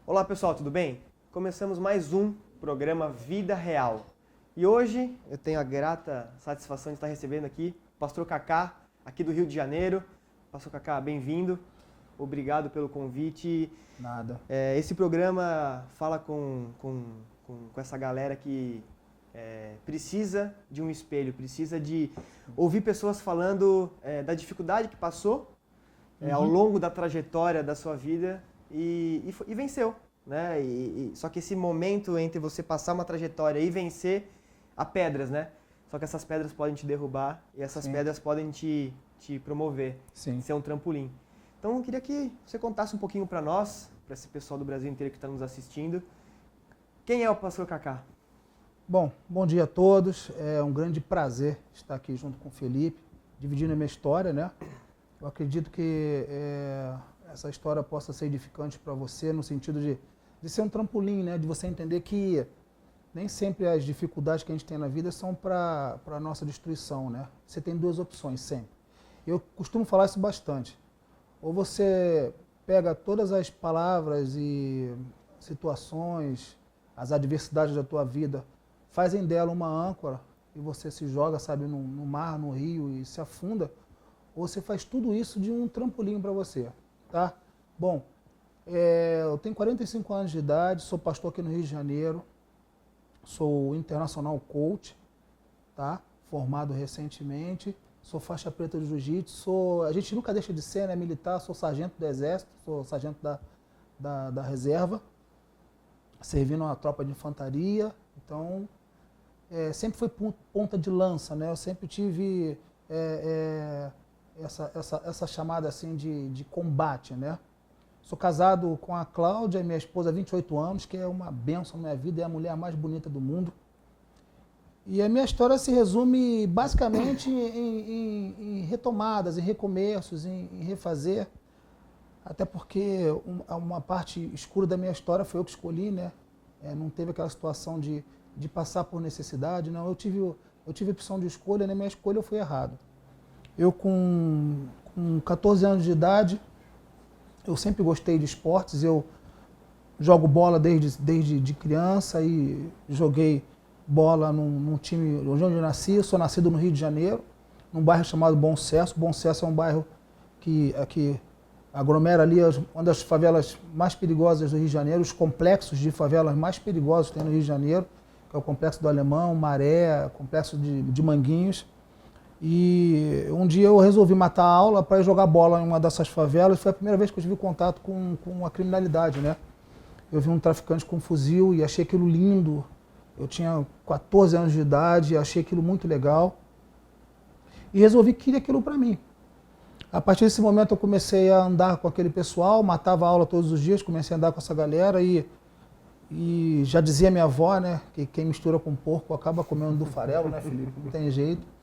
Olá pessoal, tudo bem? Começamos mais um programa Vida Real. E hoje eu tenho a grata satisfação de estar recebendo aqui o Pastor Kaká, aqui do Rio de Janeiro. Pastor Kaká, bem-vindo. Obrigado pelo convite. Nada. Esse programa fala com essa galera que precisa de um espelho, precisa de ouvir pessoas falando da dificuldade que passou ao longo da trajetória da sua vida e venceu. Né? Só que esse momento entre você passar uma trajetória e vencer, há pedras, né? Só que essas pedras podem te derrubar e essas pedras podem te promover, ser um trampolim. Então eu queria que você contasse um pouquinho para nós, para esse pessoal do Brasil inteiro que está nos assistindo, quem é o Pastor Kaká? Bom dia a todos. É um grande prazer estar aqui junto com o Felipe, dividindo a minha história, né? Eu acredito que essa história possa ser edificante para você no sentido de ser um trampolim, né? De você entender que nem sempre as dificuldades que a gente tem na vida são para a nossa destruição, né? Você tem duas opções sempre. Eu costumo falar isso bastante. Ou você pega todas as palavras e situações, as adversidades da tua vida, fazem dela uma âncora e você se joga, sabe, no mar, no rio e se afunda, ou você faz tudo isso de um trampolim para você, tá? Bom, eu tenho 45 anos de idade, sou pastor aqui no Rio de Janeiro, sou international coach, tá? Formado recentemente, sou faixa preta de jiu-jitsu, a gente nunca deixa de ser, né, militar, sou sargento do exército, sou sargento da reserva, servindo uma tropa de infantaria, então sempre fui ponta de lança, né? Eu sempre tive essa chamada assim de combate, né? Sou casado com a Cláudia, minha esposa há 28 anos, que é uma bênção na minha vida, é a mulher mais bonita do mundo. E a minha história se resume basicamente em retomadas, em recomeços, em refazer, até porque uma parte escura da minha história foi eu que escolhi, né? Não teve aquela situação de passar por necessidade, não. Eu tive opção de escolha, na minha escolha eu fui errado. Eu com 14 anos de idade, eu sempre gostei de esportes, eu jogo bola desde criança e joguei bola num time onde eu nasci. Eu sou nascido no Rio de Janeiro, num bairro chamado Bom Sucesso. Bom Sucesso é um bairro que aglomera ali uma das favelas mais perigosas do Rio de Janeiro, os complexos de favelas mais perigosos que tem no Rio de Janeiro, que é o Complexo do Alemão, Maré, Complexo de Manguinhos. E um dia eu resolvi matar a aula para ir jogar bola em uma dessas favelas. Foi a primeira vez que eu tive contato com a criminalidade, né? Eu vi um traficante com um fuzil e achei aquilo lindo. Eu tinha 14 anos de idade, achei aquilo muito legal. E resolvi que queria aquilo para mim. A partir desse momento eu comecei a andar com aquele pessoal, matava a aula todos os dias, comecei a andar com essa galera e já dizia minha avó, né, que quem mistura com porco acaba comendo do farelo, né, Felipe? Não tem jeito.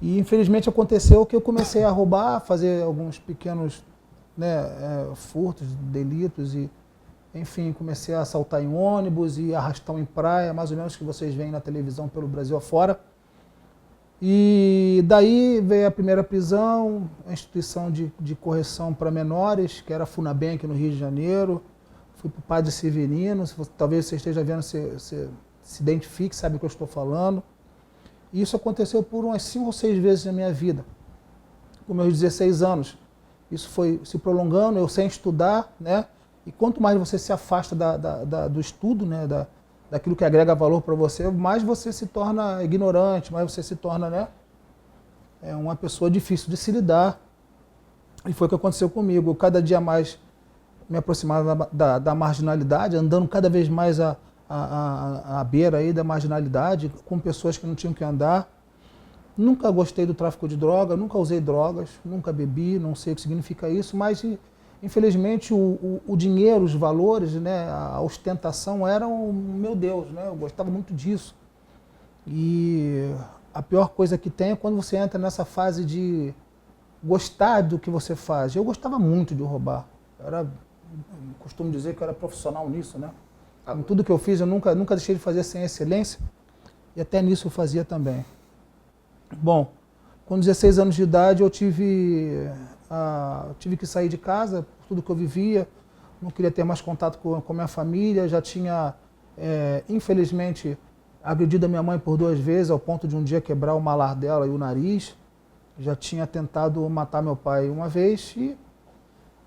E infelizmente aconteceu que eu comecei a roubar, fazer alguns pequenos, né, furtos, delitos e, enfim, comecei a assaltar em ônibus e arrastão em praia, mais ou menos que vocês veem na televisão pelo Brasil afora. E daí veio a primeira prisão, a instituição de correção para menores, que era a Funabem aqui no Rio de Janeiro. Fui para o Padre Severino, talvez você esteja vendo, você se identifique, sabe o que eu estou falando. E isso aconteceu por umas 5 ou 6 vezes na minha vida, com meus 16 anos. Isso foi se prolongando, eu sem estudar, né? E quanto mais você se afasta do estudo, né? Daquilo que agrega valor para você, mais você se torna ignorante, mais você se torna, né? Uma pessoa difícil de se lidar. E foi o que aconteceu comigo. Eu cada dia mais me aproximava da marginalidade, andando cada vez mais à beira aí da marginalidade, com pessoas que não tinham que andar. Nunca gostei do tráfico de droga, nunca usei drogas, nunca bebi, não sei o que significa isso, mas infelizmente o dinheiro, os valores, né, a ostentação eram, meu Deus, né, eu gostava muito disso. E a pior coisa que tem é quando você entra nessa fase de gostar do que você faz. Eu gostava muito de roubar. Costumo dizer que eu era profissional nisso, né? Em tudo que eu fiz, eu nunca deixei de fazer sem excelência, e até nisso eu fazia também. Bom, com 16 anos de idade eu tive que sair de casa, por tudo que eu vivia, não queria ter mais contato com a minha família, já tinha, infelizmente, agredido a minha mãe por 2 vezes, ao ponto de um dia quebrar o malar dela e o nariz. Já tinha tentado matar meu pai uma vez e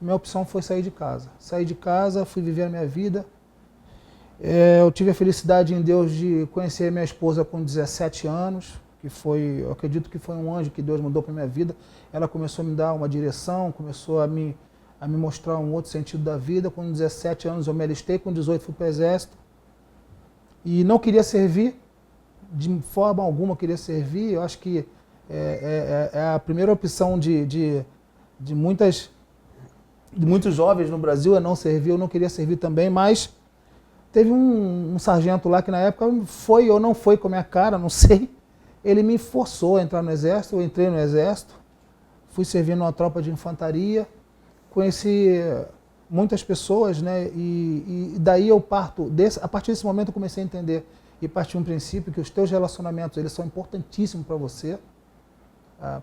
minha opção foi sair de casa. Saí de casa, fui viver a minha vida. Eu tive a felicidade em Deus de conhecer minha esposa com 17 anos, que foi, eu acredito que foi um anjo que Deus mandou para minha vida. Ela começou a me dar uma direção, começou a me mostrar um outro sentido da vida. Com 17 anos eu me alistei, com 18 fui para o Exército. E não queria servir, de forma alguma eu queria servir. Eu acho que é a primeira opção de muitos jovens no Brasil é não servir. Eu não queria servir também, mas teve um sargento lá que na época foi ou não foi com a minha cara, não sei. Ele me forçou a entrar no Exército, eu entrei no Exército, fui servir numa tropa de infantaria, conheci muitas pessoas, né? E daí eu parto, a partir desse momento eu comecei a entender e partir um princípio que os teus relacionamentos, eles são importantíssimos para você.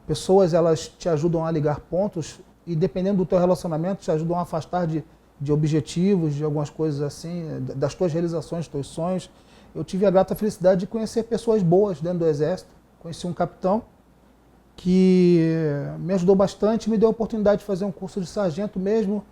Pessoas, elas te ajudam a ligar pontos e dependendo do teu relacionamento, te ajudam a afastar de objetivos, de algumas coisas assim, das tuas realizações, dos teus sonhos. Eu tive a grata felicidade de conhecer pessoas boas dentro do Exército. Conheci um capitão que me ajudou bastante, me deu a oportunidade de fazer um curso de sargento mesmo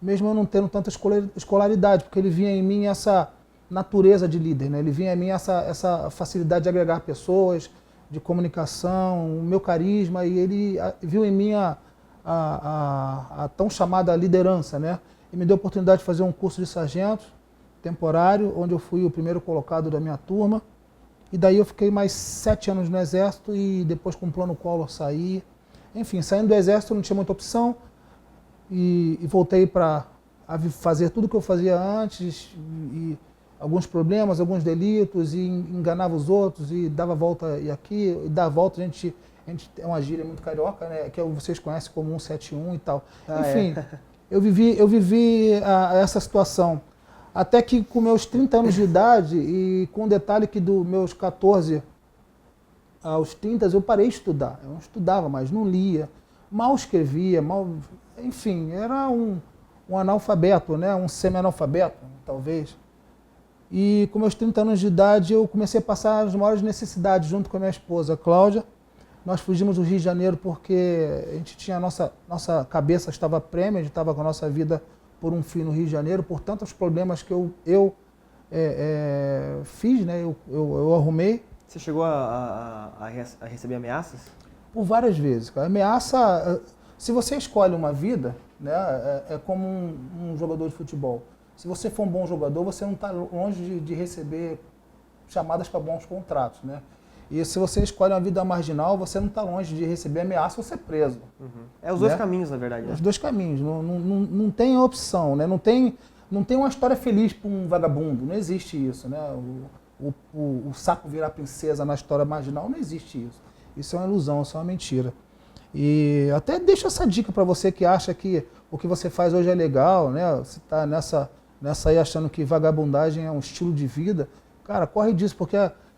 eu não tendo tanta escolaridade, porque ele via em mim essa natureza de líder, né? Ele via em mim essa facilidade de agregar pessoas, de comunicação, o meu carisma, e ele viu em mim a tão chamada liderança, né? E me deu a oportunidade de fazer um curso de sargento temporário, onde eu fui o primeiro colocado da minha turma. E daí eu fiquei mais 7 anos no Exército e depois com o plano Collor saí. Enfim, saindo do Exército não tinha muita opção e voltei para fazer tudo que eu fazia antes, e alguns problemas, alguns delitos, e enganava os outros, e dava volta e aqui, e dar volta a gente é uma gíria muito carioca, né, que vocês conhecem como 171 e tal. Enfim, eu vivi essa situação. Até que com meus 30 anos de idade, e com o detalhe que dos meus 14 aos 30, eu parei de estudar. Eu não estudava mais, não lia, mal escrevia, enfim, era um analfabeto, né? Um semi-analfabeto, talvez. E com meus 30 anos de idade, eu comecei a passar as maiores necessidades junto com a minha esposa, Cláudia. Nós fugimos do Rio de Janeiro porque a gente tinha nossa cabeça estava prêmia, a gente estava com a nossa vida por um fim no Rio de Janeiro, por tantos problemas que eu fiz, né? Eu arrumei. Você chegou a receber ameaças? Por várias vezes. A ameaça, se você escolhe uma vida, né, é como um jogador de futebol. Se você for um bom jogador, você não está longe de receber chamadas para bons contratos, né? E se você escolhe uma vida marginal, você não está longe de receber ameaça ou ser preso. Uhum. É os dois caminhos, na verdade. Né? Os dois caminhos. Não tem opção, né? Não tem uma história feliz para um vagabundo. Não existe isso, né? O saco virar princesa na história marginal, não existe isso. Isso é uma ilusão, isso é uma mentira. E até deixo essa dica para você que acha que o que você faz hoje é legal, né? Você está nessa aí achando que vagabundagem é um estilo de vida. Cara, corre disso, porque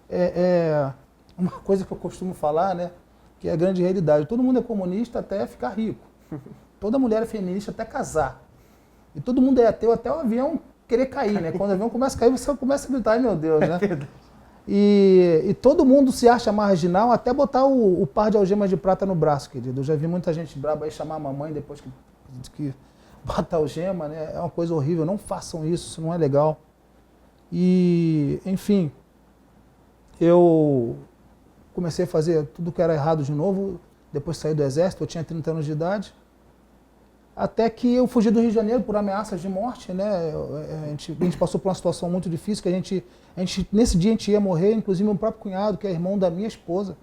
é uma coisa que eu costumo falar, né? Que é a grande realidade. Todo mundo é comunista até ficar rico. Toda mulher é feminista até casar. E todo mundo é ateu até o avião querer cair, né? Quando o avião começa a cair, você começa a gritar, ai meu Deus, né? E todo mundo se acha marginal até botar o par de algemas de prata no braço, querido. Eu já vi muita gente braba aí chamar a mamãe depois que bota a algema, né? É uma coisa horrível. Não façam isso não é legal. E, enfim, eu comecei a fazer tudo que era errado de novo, depois saí do Exército, eu tinha 30 anos de idade, até que eu fugi do Rio de Janeiro por ameaças de morte, né? A gente passou por uma situação muito difícil, que nesse dia a gente ia morrer, inclusive meu próprio cunhado, que é irmão da minha esposa,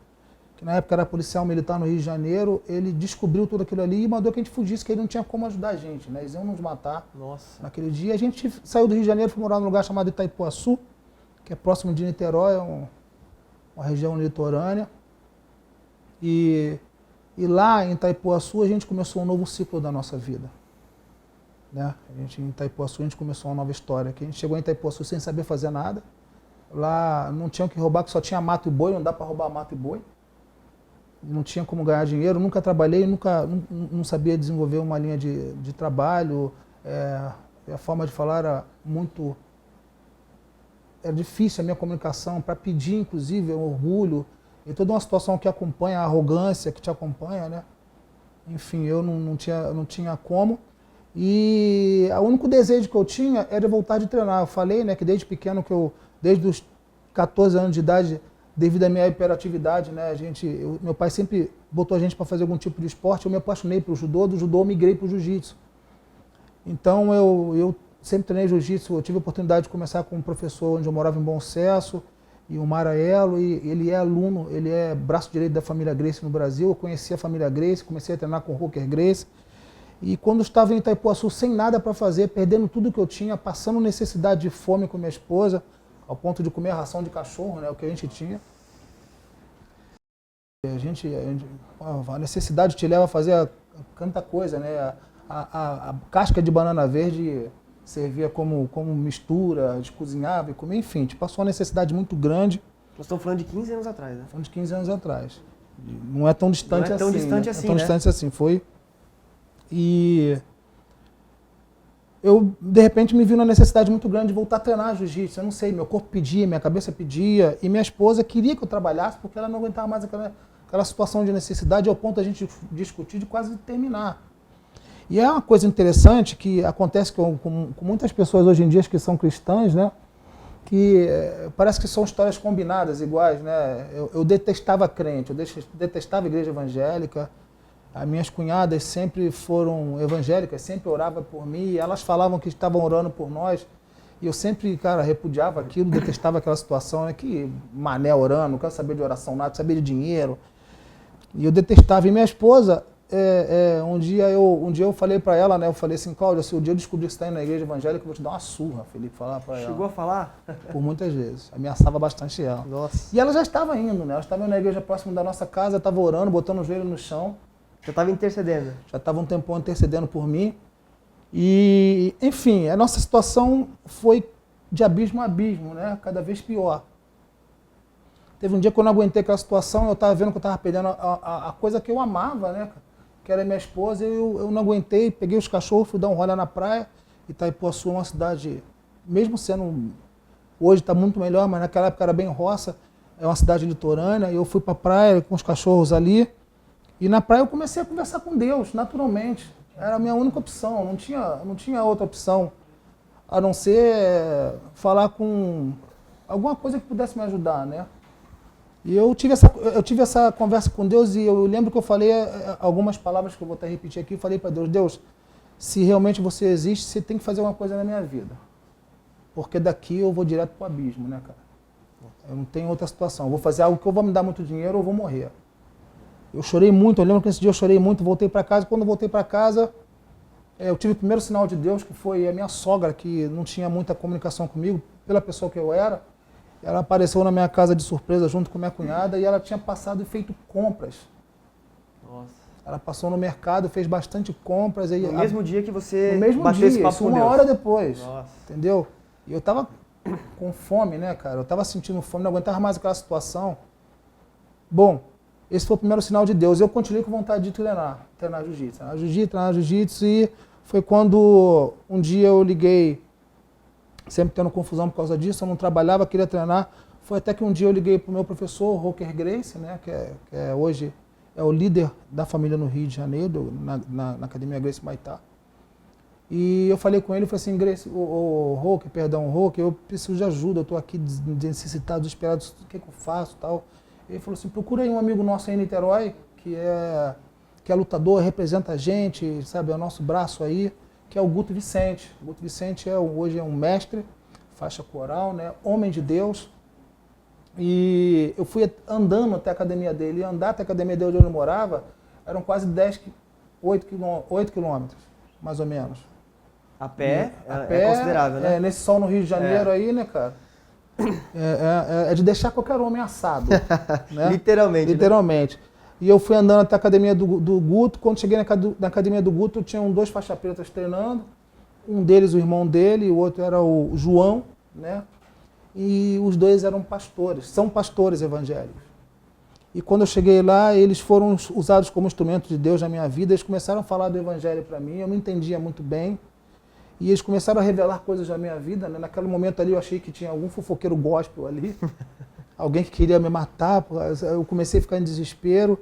que na época era policial militar no Rio de Janeiro, ele descobriu tudo aquilo ali e mandou que a gente fugisse, que ele não tinha como ajudar a gente, né? Eles iam nos matar. Nossa. Naquele dia. A gente saiu do Rio de Janeiro, foi morar num lugar chamado Itaipuaçu, que é próximo de Niterói, uma região litorânea. E lá em Itaipuaçu a gente começou um novo ciclo da nossa vida. Né? Em Itaipuaçu a gente começou uma nova história. Que a gente chegou em Itaipuaçu sem saber fazer nada. Lá não tinha o que roubar, que só tinha mato e boi, não dá para roubar mato e boi. Não tinha como ganhar dinheiro, nunca trabalhei, não sabia desenvolver uma linha de trabalho. a forma de falar era muito... Era difícil a minha comunicação, para pedir, inclusive, é um orgulho, e toda uma situação que acompanha, a arrogância que te acompanha, né? Enfim, eu não tinha como. E o único desejo que eu tinha era voltar de treinar. Eu falei, né, que desde pequeno, desde os 14 anos de idade, devido à minha hiperatividade, né, meu pai sempre botou a gente para fazer algum tipo de esporte. Eu me apaixonei pelo judô, do judô eu migrei para o jiu-jitsu. Então eu sempre treinei jiu-jitsu. Eu tive a oportunidade de começar com um professor onde eu morava em Bom Sucesso, e o Maraelo, e ele é aluno, ele é braço direito da família Gracie no Brasil. Eu conheci a família Gracie, comecei a treinar com o Roker Gracie. E quando estava em Itaipuaçu, sem nada para fazer, perdendo tudo que eu tinha, passando necessidade de fome com minha esposa, ao ponto de comer a ração de cachorro, né, o que a gente tinha. A necessidade te leva a fazer tanta coisa, né? A casca de banana verde servia como mistura, de cozinhava e comia, enfim, te passou uma necessidade muito grande. Nós estamos falando de 15 anos atrás, né? Falando de 15 anos atrás. Não é tão distante Não é tão assim. distante né? assim, é tão né? distante assim, foi. E eu, de repente, me vi na necessidade muito grande de voltar a treinar jiu-jitsu. Eu não sei, meu corpo pedia, minha cabeça pedia, e minha esposa queria que eu trabalhasse porque ela não aguentava mais aquela situação de necessidade, ao ponto de a gente discutir de quase terminar. E é uma coisa interessante que acontece com muitas pessoas hoje em dia que são cristãs, né? Que parece que são histórias combinadas, iguais, né? Eu detestava crente, eu detestava a igreja evangélica. As minhas cunhadas sempre foram evangélicas, sempre oravam por mim, e elas falavam que estavam orando por nós. E eu sempre, cara, repudiava aquilo, detestava aquela situação, né? Que mané orando, não quero saber de oração nada, saber de dinheiro. E eu detestava. E minha esposa, um dia eu falei para ela, né? Eu falei assim, Cláudia, se um dia eu descobrir que você está indo na igreja evangélica, eu vou te dar uma surra, Felipe, falar para ela. Chegou a falar? Por muitas vezes. Ameaçava bastante ela. Nossa. E ela já estava indo, né? Ela estava indo na igreja próxima da nossa casa, estava orando, botando o joelho no chão. Já estava intercedendo. Já estava um tempão intercedendo por mim. E, enfim, a nossa situação foi de abismo a abismo, né? Cada vez pior. Teve um dia que eu não aguentei aquela situação, eu estava vendo que eu estava perdendo a coisa que eu amava, né? Que era minha esposa, e eu não aguentei, peguei os cachorros, fui dar um rolê na praia. Itaipuaçu é uma cidade, mesmo sendo, hoje está muito melhor, mas naquela época era bem roça, é uma cidade litorânea, e eu fui para a praia com os cachorros ali. E na praia eu comecei a conversar com Deus, naturalmente. Era a minha única opção, não tinha outra opção, a não ser falar com alguma coisa que pudesse me ajudar, né? E eu tive essa conversa com Deus, e eu lembro que eu falei algumas palavras que eu vou até repetir aqui. Eu falei para Deus, Deus, se realmente você existe, você tem que fazer uma coisa na minha vida. Porque daqui eu vou direto para o abismo, né, cara? Eu não tenho outra situação. Eu vou fazer algo que eu vou me dar muito dinheiro ou eu vou morrer. Eu chorei muito, eu lembro que esse dia eu chorei muito, voltei para casa. Quando eu voltei para casa, eu tive o primeiro sinal de Deus, que foi a minha sogra, que não tinha muita comunicação comigo, pela pessoa que eu era. Ela apareceu na minha casa de surpresa junto com minha cunhada, e ela tinha passado e feito compras. Nossa. Ela passou no mercado, fez bastante compras. No mesmo dia que você no mesmo bateu dia, esse papo isso com uma Deus. hora depois. Nossa. Entendeu? E eu tava com fome, né, cara? Eu tava sentindo fome, não aguentava mais aquela situação. Bom, esse foi o primeiro sinal de Deus. Eu continuei com vontade de treinar jiu-jitsu, e foi quando um dia eu liguei, sempre tendo confusão por causa disso, eu não trabalhava, queria treinar. Foi até que um dia eu liguei para o meu professor, Roker Gracie, né, que hoje é o líder da família no Rio de Janeiro, na Academia Gracie Maitá. E eu falei com ele, falei assim, Gracie, Roker, eu preciso de ajuda, eu estou aqui necessitado, desesperado, o que eu faço, tal. Ele falou assim, procura aí um amigo nosso aí em Niterói, que é lutador, representa a gente, sabe, é o nosso braço aí, que é o Guto Vicente. O Guto Vicente hoje é um mestre, faixa coral, né, homem de Deus. E eu fui andando até a academia dele, e andar até a academia dele onde eu morava, eram quase 8 quilômetros, mais ou menos. A pé, A é pé, considerável, né? nesse sol no Rio de Janeiro aí, né, cara? É de deixar qualquer homem assado. Né? Literalmente. Literalmente. Né? E eu fui andando até a academia do Guto. Quando cheguei na academia do Guto, tinham 2 faixas pretas treinando. Um deles, o irmão dele, e o outro era o João, né? E os 2 eram pastores, são pastores evangélicos. E quando eu cheguei lá, eles foram usados como instrumento de Deus na minha vida. Eles começaram a falar do evangelho para mim, eu não entendia muito bem. E eles começaram a revelar coisas da minha vida, né? Naquele momento ali eu achei que tinha algum fofoqueiro gospel ali, alguém que queria me matar. Eu comecei a ficar em desespero.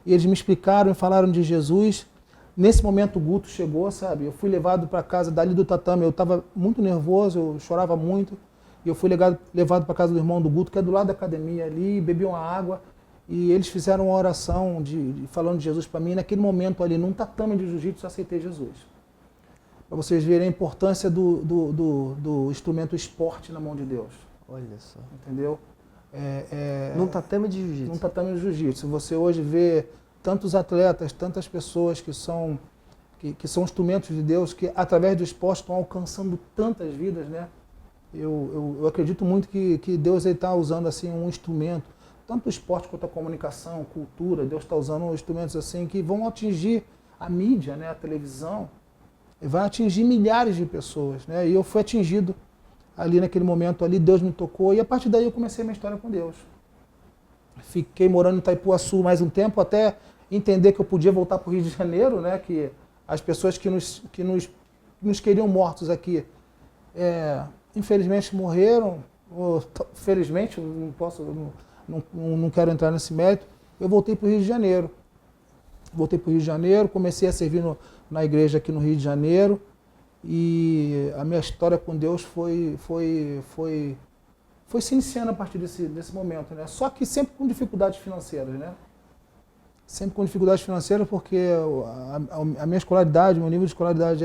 E eles me explicaram e falaram de Jesus. Nesse momento o Guto chegou, sabe? Eu fui levado para casa dali do tatame. Eu estava muito nervoso, eu chorava muito. E eu fui levado para casa do irmão do Guto, que é do lado da academia ali, bebi uma água. E eles fizeram uma oração falando de Jesus para mim. E naquele momento ali, num tatame de jiu-jitsu, eu aceitei Jesus. Para vocês verem a importância do instrumento esporte na mão de Deus. Olha só. Entendeu? Num tatame de jiu-jitsu. Num tatame de jiu-jitsu. Você hoje vê tantos atletas, tantas pessoas que são instrumentos de Deus, que através do esporte estão alcançando tantas vidas, né? Eu acredito muito que Deus está usando assim um instrumento, tanto o esporte quanto a comunicação, cultura. Deus está usando instrumentos assim que vão atingir a mídia, né? A televisão, e vai atingir milhares de pessoas, né? E eu fui atingido ali naquele momento ali, Deus me tocou, e a partir daí eu comecei a minha história com Deus. Fiquei morando em Itaipuaçu mais um tempo, até entender que eu podia voltar para o Rio de Janeiro, né? Que as pessoas que nos queriam mortos aqui, infelizmente morreram, ou felizmente, não quero entrar nesse mérito. Eu voltei para o Rio de Janeiro. Comecei a servir na igreja aqui no Rio de Janeiro, e a minha história com Deus foi se iniciando a partir desse momento, né? Só que sempre com dificuldades financeiras, né? Sempre com dificuldades financeiras, porque a minha escolaridade, meu nível de escolaridade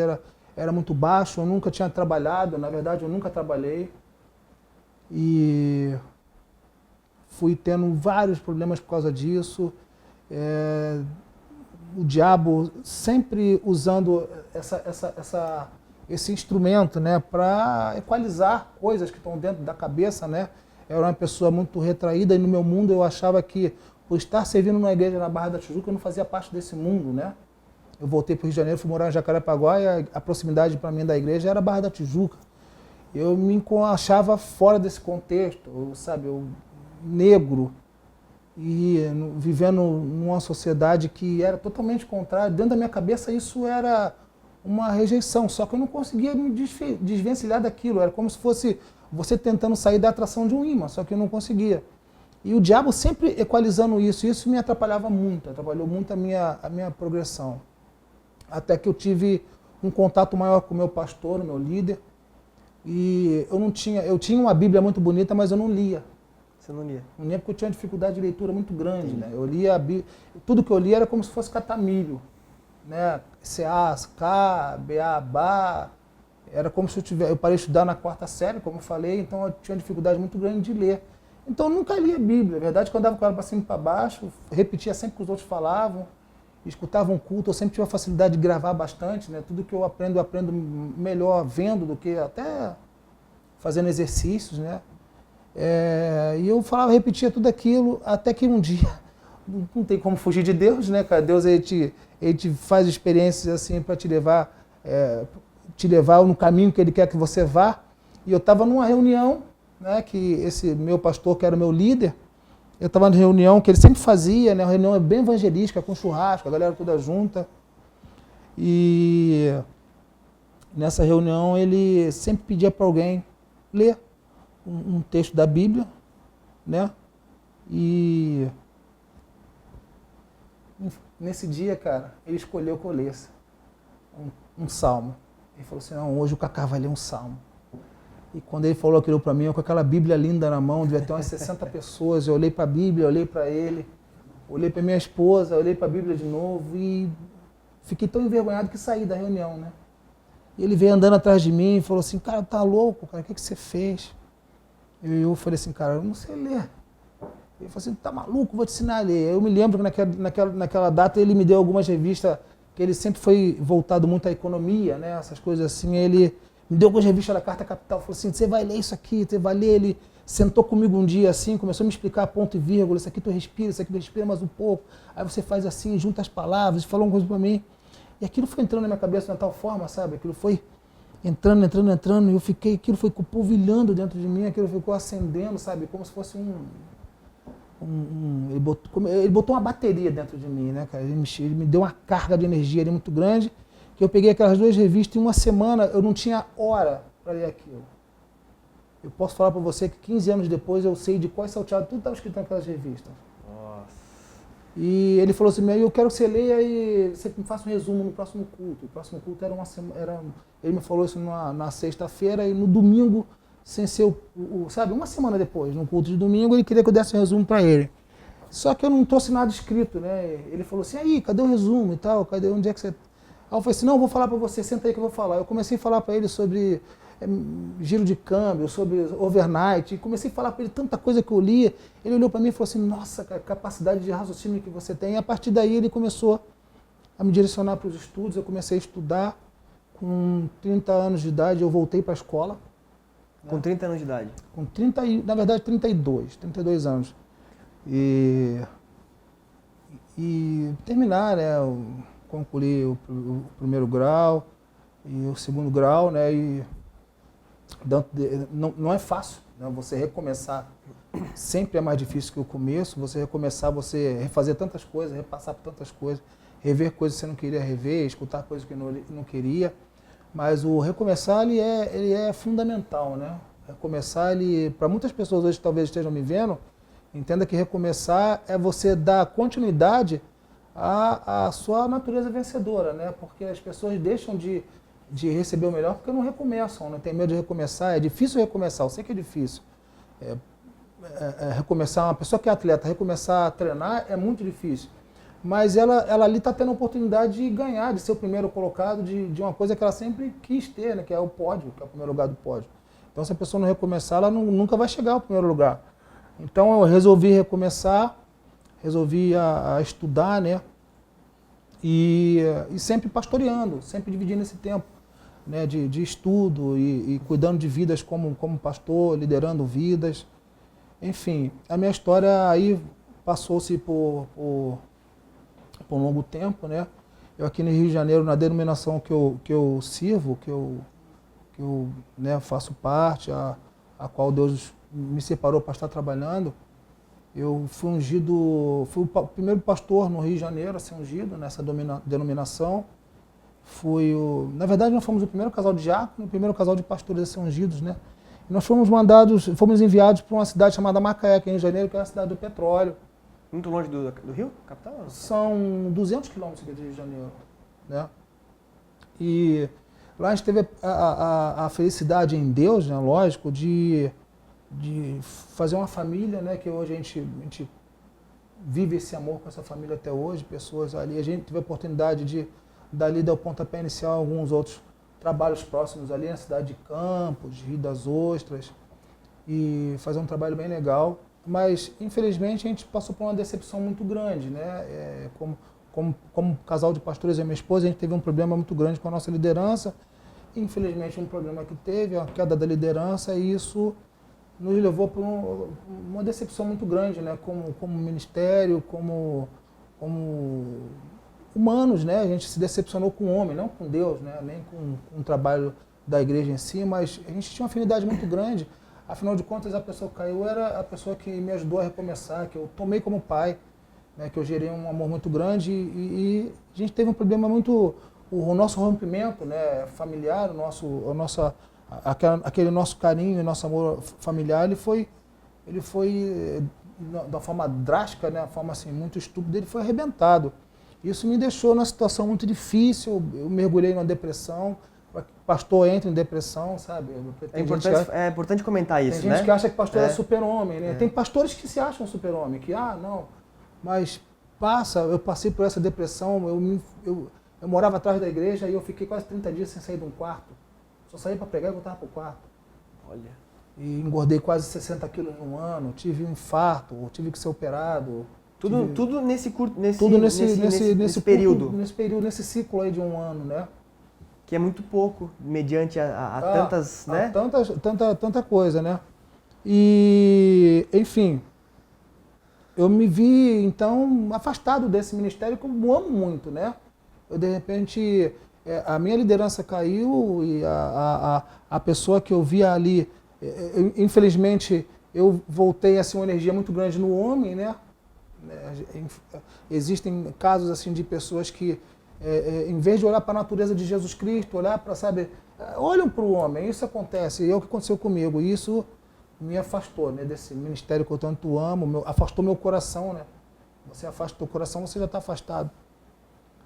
era muito baixo, eu nunca tinha trabalhado, na verdade eu nunca trabalhei. E fui tendo vários problemas por causa disso. O diabo sempre usando esse instrumento, né, para equalizar coisas que estão dentro da cabeça, né? Eu era uma pessoa muito retraída e no meu mundo eu achava que, por estar servindo numa igreja na Barra da Tijuca, eu não fazia parte desse mundo, né? Eu voltei para o Rio de Janeiro, fui morar em Jacarepaguá e a proximidade para mim da igreja era a Barra da Tijuca. Eu me achava fora desse contexto, eu negro, e vivendo numa sociedade que era totalmente contrária. Dentro da minha cabeça isso era uma rejeição, só que eu não conseguia me desvencilhar daquilo. Era como se fosse você tentando sair da atração de um imã, só que eu não conseguia. E o diabo sempre equalizando isso, e isso me atrapalhava muito, atrapalhou muito a minha progressão. Até que eu tive um contato maior com o meu pastor, o meu líder, e eu tinha uma Bíblia muito bonita, mas eu não lia. Você não lia? Não lia porque eu tinha uma dificuldade de leitura muito grande, né? Eu lia a Bíblia, tudo que eu lia era como se fosse catamilho, né? C-A, K, B-A, Bá. Era como se eu parei de estudar na 4ª série, como eu falei, então eu tinha uma dificuldade muito grande de ler. Então eu nunca lia a Bíblia. Na verdade, quando eu andava com ela para cima e para baixo, repetia sempre o que os outros falavam, escutava um culto, eu sempre tive a facilidade de gravar bastante, né? Tudo que eu aprendo melhor vendo do que até fazendo exercícios, né? E eu repetia tudo aquilo, até que um dia, não tem como fugir de Deus, né, cara? Deus, ele te faz experiências assim para te levar no caminho que Ele quer que você vá. E eu estava numa reunião, né, que esse meu pastor, que era o meu líder, eu estava na reunião que ele sempre fazia, né, uma reunião bem evangelística, com churrasco, a galera toda junta. E nessa reunião ele sempre pedia para alguém ler um texto da Bíblia, né? E nesse dia, cara, ele escolheu que eu lesse um salmo. Ele falou assim, não, hoje o Cacá vai ler um salmo. E quando ele falou aquilo para mim, eu com aquela Bíblia linda na mão, devia ter umas 60 pessoas, eu olhei para a Bíblia, olhei para ele, olhei para minha esposa, olhei para a Bíblia de novo e fiquei tão envergonhado que saí da reunião, né? E ele veio andando atrás de mim e falou assim, cara, tá louco, cara, o que você fez? Eu falei assim, cara, eu não sei ler. Ele falou assim, tá maluco, vou te ensinar a ler. Eu me lembro que naquela data ele me deu algumas revistas, que ele sempre foi voltado muito à economia, né, essas coisas assim. Ele me deu algumas revistas da Carta Capital, falou assim, você vai ler isso aqui, você vai ler. Ele sentou comigo um dia assim, começou a me explicar ponto e vírgula, isso aqui tu respira mais um pouco, aí você faz assim, junta as palavras, falou uma coisa para mim. E aquilo foi entrando na minha cabeça de tal forma, sabe, aquilo foi entrando, e eu fiquei, aquilo foi polvilhando dentro de mim, aquilo ficou acendendo, sabe, como se fosse ele botou uma bateria dentro de mim, né, cara, ele me deu uma carga de energia ali muito grande, que eu peguei aquelas 2 revistas e em uma semana eu não tinha hora para ler aquilo. Eu posso falar para você que 15 anos depois eu sei de qual salteado tudo estava escrito naquelas revistas. Nossa. E ele falou assim, eu quero que você leia e você me faça um resumo no próximo culto. O próximo culto era uma semana, ele me falou isso na sexta-feira e no domingo, sem ser sabe, uma semana depois, no culto de domingo, ele queria que eu desse um resumo para ele. Só que eu não trouxe nada escrito, né? Ele falou assim, aí, cadê o resumo e tal? Onde é que você... Aí eu falei assim, não, eu vou falar para você, senta aí que eu vou falar. Eu comecei a falar para ele sobre giro de câmbio, sobre overnight, e comecei a falar para ele tanta coisa que eu lia. Ele olhou para mim e falou assim, nossa, cara, capacidade de raciocínio que você tem. E a partir daí ele começou a me direcionar para os estudos, eu comecei a estudar. Com 30 anos de idade eu voltei para a escola. Com 30 anos de idade? Com 30, na verdade 32 anos. E terminar, né, concluí o primeiro grau e o segundo grau, né, e não é fácil, né, você recomeçar, sempre é mais difícil que o começo, você recomeçar, você refazer tantas coisas, repassar por tantas coisas, rever coisas que você não queria rever, escutar coisas que não queria, mas o recomeçar ele é fundamental, né, recomeçar, para muitas pessoas hoje talvez estejam me vendo, entenda que recomeçar é você dar continuidade à sua natureza vencedora, né? Porque as pessoas deixam de receber o melhor porque não recomeçam, não tem medo de recomeçar. É difícil recomeçar, eu sei que é difícil. Recomeçar, uma pessoa que é atleta, recomeçar a treinar é muito difícil. Mas ela ali está tendo a oportunidade de ganhar, de ser o primeiro colocado de uma coisa que ela sempre quis ter, né? Que é o pódio, que é o primeiro lugar do pódio. Então, se a pessoa não recomeçar, ela nunca vai chegar ao primeiro lugar. Então eu resolvi recomeçar, resolvi a estudar, né? E sempre pastoreando, sempre dividindo esse tempo, né? De estudo e cuidando de vidas como pastor, liderando vidas. Enfim, a minha história aí passou-se por um longo tempo, né? Eu aqui no Rio de Janeiro, na denominação que eu sirvo, que eu né, faço parte, a qual Deus me separou para estar trabalhando, eu fui ungido, fui o primeiro pastor no Rio de Janeiro a ser ungido nessa denominação. Na verdade, nós fomos o primeiro casal de diácono e o primeiro casal de pastores a ser ungidos, né? E nós fomos enviados para uma cidade chamada Macaé, aqui em Rio de Janeiro, que é a cidade do petróleo. Muito longe do Rio, capital? São 200 quilômetros de Rio de Janeiro, né? E lá a gente teve a felicidade em Deus, né, lógico, de fazer uma família, né, que hoje a gente vive esse amor com essa família até hoje, pessoas ali. A gente teve a oportunidade de, dali dar o pontapé inicial, alguns outros trabalhos próximos ali na cidade de Campos, Rio das Ostras, e fazer um trabalho bem legal. Mas, infelizmente, a gente passou por uma decepção muito grande, né? Como casal de pastores e a minha esposa, a gente teve um problema muito grande com a nossa liderança. Infelizmente, um problema que teve, a queda da liderança, e isso nos levou para uma decepção muito grande, né? Como ministério, como humanos, né? A gente se decepcionou com o homem, não com Deus, né? Nem com o trabalho da igreja em si, mas a gente tinha uma afinidade muito grande. Afinal de contas, a pessoa que caiu era a pessoa que me ajudou a recomeçar, que eu tomei como pai, né? Que eu gerei um amor muito grande e a gente teve um problema muito... O nosso rompimento, né, familiar, aquele nosso carinho, nosso amor familiar, ele foi de uma forma drástica, né, uma forma assim, muito estúpida, ele foi arrebentado. Isso me deixou numa situação muito difícil, eu mergulhei numa depressão, pastor entra em depressão, sabe? É importante comentar isso, né? Tem gente que acha que pastor é super-homem, né? Tem pastores que se acham super-homem, que, não, mas eu passei por essa depressão, eu morava atrás da igreja e eu fiquei quase 30 dias sem sair de um quarto. Só saía para pregar e voltava para o quarto. Olha. E engordei quase 60 quilos em um ano, tive um infarto, tive que ser operado. Tudo nesse período. Nesse período, nesse ciclo aí de um ano, né? Que é muito pouco, mediante a tantas, né? Tanta coisa, né? E, enfim, eu me vi, então, afastado desse ministério que eu amo muito, né? Eu, de repente, a minha liderança caiu e a pessoa que eu via ali, infelizmente, eu voltei assim, uma energia muito grande no homem, né? Existem casos assim de pessoas que em vez de olhar para a natureza de Jesus Cristo, olhar para, sabe, olham para o homem, isso acontece, e é o que aconteceu comigo, e isso me afastou, né, desse ministério que eu tanto amo, afastou meu coração, né? Você afasta o teu coração, você já está afastado.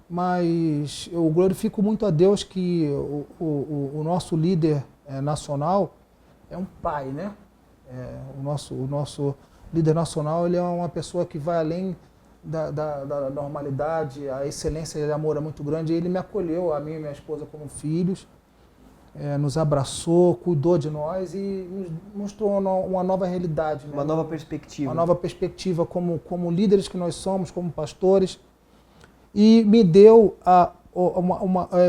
Mas eu glorifico muito a Deus que o nosso líder nacional é um pai, né? O nosso líder nacional, ele é uma pessoa que vai além da normalidade, a excelência de amor é muito grande. Ele me acolheu, a mim e minha esposa, como filhos, nos abraçou, cuidou de nós e nos mostrou uma nova realidade. Né? Uma nova perspectiva. Uma nova perspectiva como líderes que nós somos, como pastores. E me deu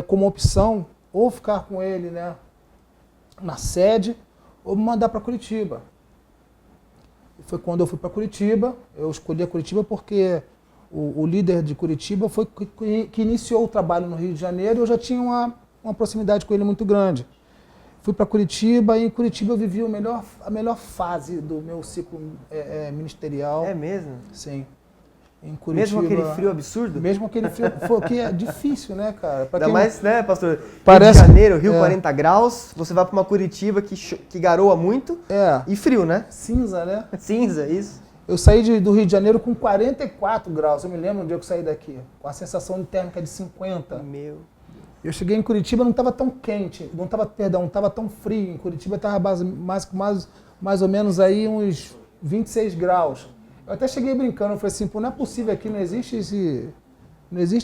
como opção ou ficar com ele, né, na sede ou me mandar para Curitiba. Foi quando eu fui para Curitiba, eu escolhi a Curitiba porque o líder de Curitiba foi que iniciou o trabalho no Rio de Janeiro e eu já tinha uma proximidade com ele muito grande. Fui para Curitiba e em Curitiba eu vivi a melhor fase do meu ciclo ministerial. É mesmo? Sim. Em Curitiba, mesmo aquele frio absurdo? Mesmo aquele frio, que é difícil, né, cara? Ainda mais, né, pastor? Parece, Rio de Janeiro, Rio 40 graus, você vai para uma Curitiba que garoa muito e frio, né? Cinza, né? Cinza, isso. Eu saí do Rio de Janeiro com 44 graus, eu me lembro um dia que eu saí daqui, com a sensação térmica de 50. Meu. Eu cheguei em Curitiba, não estava tão quente, não estava tão frio. Em Curitiba estava mais ou menos aí uns 26 graus. Eu até cheguei brincando, eu falei assim, pô, não é possível aqui, não existe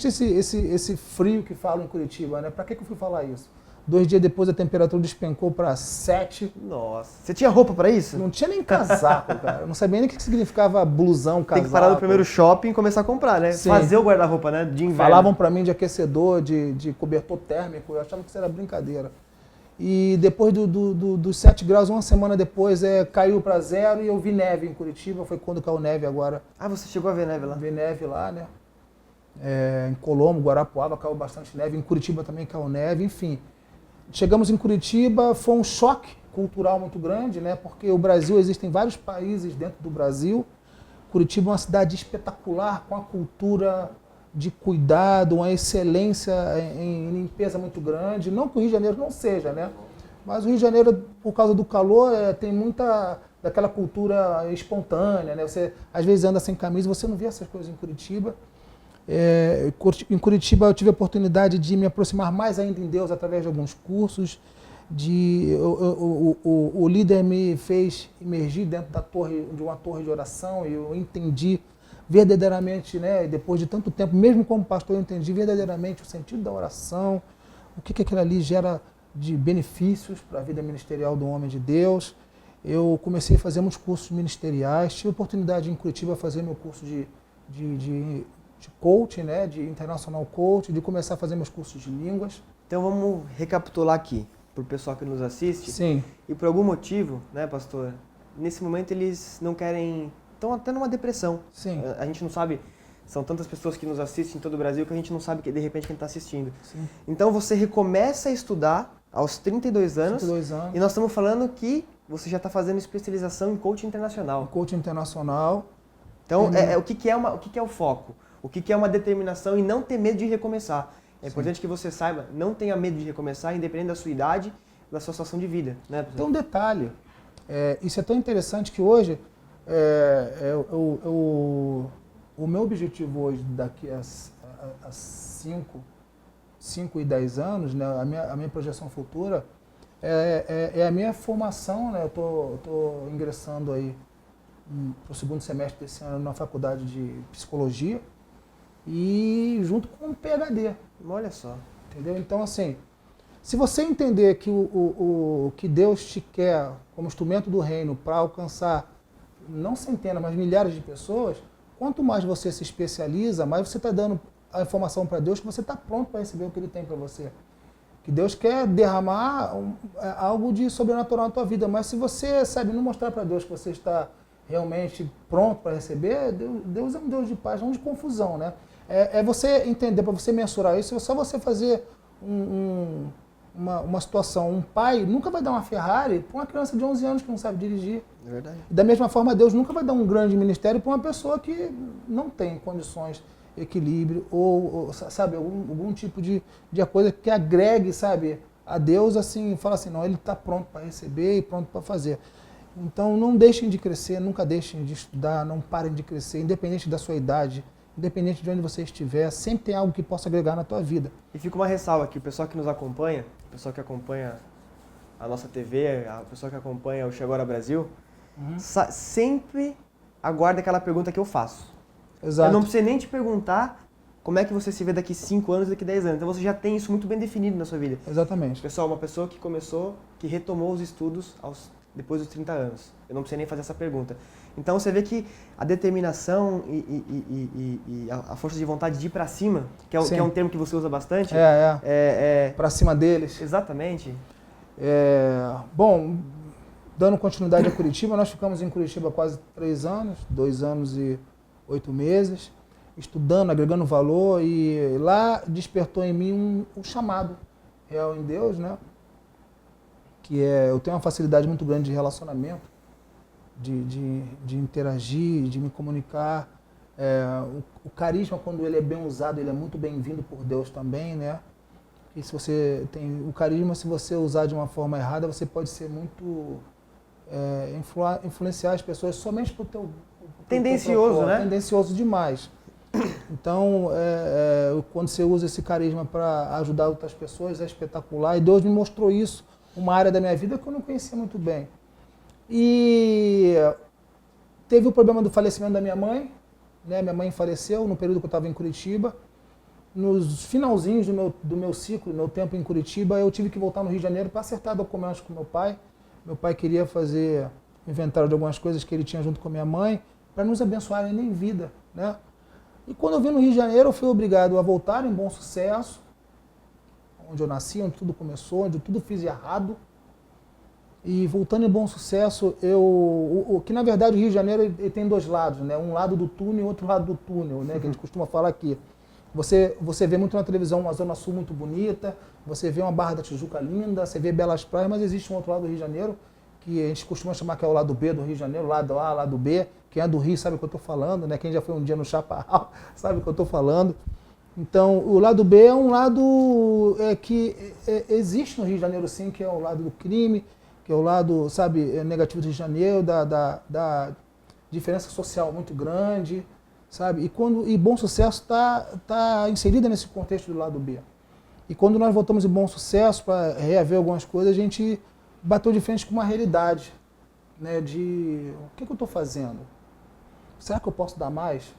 esse frio que falam em Curitiba, né? Pra que eu fui falar isso? 2 dias depois a temperatura despencou para 7. Nossa. Você tinha roupa para isso? Não tinha nem casaco, cara. Eu não sabia nem o que significava blusão, casaco. Tem que parar no primeiro shopping e começar a comprar, né? Sim. Fazer o guarda-roupa, né? De inverno. Falavam para mim de aquecedor, de cobertor térmico, eu achava que isso era brincadeira. E depois dos 7 graus, uma semana depois, caiu para 0 e eu vi neve em Curitiba. Foi quando caiu neve agora. Ah, você chegou a ver neve lá? Vi neve lá, né? Em Colombo, Guarapuava, caiu bastante neve. Em Curitiba também caiu neve, enfim. Chegamos em Curitiba, foi um choque cultural muito grande, né? Porque o Brasil, existem vários países dentro do Brasil. Curitiba é uma cidade espetacular, com a cultura de cuidado, uma excelência em limpeza muito grande. Não que o Rio de Janeiro não seja, né? Mas o Rio de Janeiro, por causa do calor, tem muita daquela cultura espontânea, né? Você, às vezes, anda sem camisa, você não vê essas coisas em Curitiba. Em Curitiba, eu tive a oportunidade de me aproximar mais ainda em Deus através de alguns cursos. O líder me fez emergir dentro de uma torre de oração e eu entendi verdadeiramente, né, depois de tanto tempo, mesmo como pastor, eu entendi verdadeiramente o sentido da oração, o que aquilo ali gera de benefícios para a vida ministerial do homem de Deus. Eu comecei a fazer muitos cursos ministeriais, tive a oportunidade em Curitiba de fazer meu curso de coach, né, de international coach, de começar a fazer meus cursos de línguas. Então vamos recapitular aqui, para o pessoal que nos assiste. Sim. E por algum motivo, né, pastor, nesse momento eles não querem... Estão até numa depressão. Sim. A gente não sabe, são tantas pessoas que nos assistem em todo o Brasil que a gente não sabe que de repente quem está assistindo. Sim. Então você recomeça a estudar aos 32 anos. 32 anos. E nós estamos falando que você já está fazendo especialização em coaching internacional. Coaching internacional. Então, o que é o foco? O que é uma determinação e não ter medo de recomeçar? É importante que você saiba, não tenha medo de recomeçar, independente da sua idade, da sua situação de vida. Né, professor? Tem um detalhe, isso é tão interessante que hoje, o meu objetivo hoje, daqui a 5 e 10 anos, né, a minha projeção futura, é a minha formação, né, eu estou ingressando aí para o 2º semestre desse ano na faculdade de psicologia e junto com um PhD. Olha só. Entendeu? Então, assim, se você entender que que Deus te quer como instrumento do reino para alcançar não centenas, mas milhares de pessoas, quanto mais você se especializa, mais você está dando a informação para Deus que você está pronto para receber o que Ele tem para você. Que Deus quer derramar algo de sobrenatural na tua vida, mas se você, sabe, não mostrar para Deus que você está realmente pronto para receber, Deus é um Deus de paz, não de confusão, né? É você entender, para você mensurar isso, é só você fazer uma situação. Um pai nunca vai dar uma Ferrari para uma criança de 11 anos que não sabe dirigir. É verdade. Da mesma forma, Deus nunca vai dar um grande ministério para uma pessoa que não tem condições equilíbrio, ou sabe, algum tipo de coisa que agregue, sabe, a Deus, assim, fala assim, não, ele está pronto para receber e pronto para fazer. Então, não deixem de crescer, nunca deixem de estudar, não parem de crescer, independente da sua idade, independente de onde você estiver, sempre tem algo que possa agregar na tua vida. E fica uma ressalva aqui, o pessoal que nos acompanha, o pessoal que acompanha a nossa TV, a pessoa que acompanha o Chegou Agora Brasil, sempre aguarda aquela pergunta que eu faço. Exato. Eu não preciso nem te perguntar como é que você se vê daqui 5 anos, daqui 10 anos. Então você já tem isso muito bem definido na sua vida. Exatamente. Pessoal, uma pessoa que que retomou os estudos depois dos 30 anos. Eu não precisei nem fazer essa pergunta. Então você vê que a determinação e a força de vontade de ir para cima, que é um termo que você usa bastante. Para cima deles. Exatamente. Bom, dando continuidade a Curitiba, nós ficamos em Curitiba quase 3 anos, 2 anos e 8 meses, estudando, agregando valor, e lá despertou em mim um chamado real em Deus, né? Que eu tenho uma facilidade muito grande de relacionamento, de interagir, de me comunicar. O carisma, quando ele é bem usado, ele é muito bem-vindo por Deus também, né? E se você tem o carisma, se você usar de uma forma errada, você pode ser muito influenciar as pessoas somente pro teu tendencioso, né? Tendencioso demais. Então, quando você usa esse carisma para ajudar outras pessoas, é espetacular. E Deus me mostrou isso, uma área da minha vida que eu não conhecia muito bem. E teve o problema do falecimento da minha mãe, né? Minha mãe faleceu no período que eu estava em Curitiba. Nos finalzinhos do meu ciclo, meu tempo em Curitiba, eu tive que voltar no Rio de Janeiro para acertar documentos com meu pai. Meu pai queria fazer inventário de algumas coisas que ele tinha junto com a minha mãe, para nos abençoarem em vida, né? E quando eu vim no Rio de Janeiro, eu fui obrigado a voltar em Bom Sucesso, onde eu nasci, onde tudo começou, onde tudo fiz errado. E voltando em Bom Sucesso, que na verdade o Rio de Janeiro ele tem 2 lados, né? Um lado do túnel e outro lado do túnel, né? Que a gente costuma falar aqui. Você vê muito na televisão uma Zona Sul muito bonita, você vê uma Barra da Tijuca linda, você vê belas praias, mas existe um outro lado do Rio de Janeiro, que a gente costuma chamar que é o lado B do Rio de Janeiro, lado A, lado B. Quem é do Rio sabe o que eu estou falando, né? Quem já foi um dia no Chaparral sabe o que eu estou falando. Então, o lado B é um lado que existe no Rio de Janeiro, sim, que é o lado do crime, que é o lado, sabe, negativo do Rio de Janeiro, da diferença social muito grande, sabe? E Bom Sucesso está inserida nesse contexto do lado B. E quando nós voltamos em Bom Sucesso para reaver algumas coisas, a gente bateu de frente com uma realidade, né? De o que eu estou fazendo? Será que eu posso dar mais?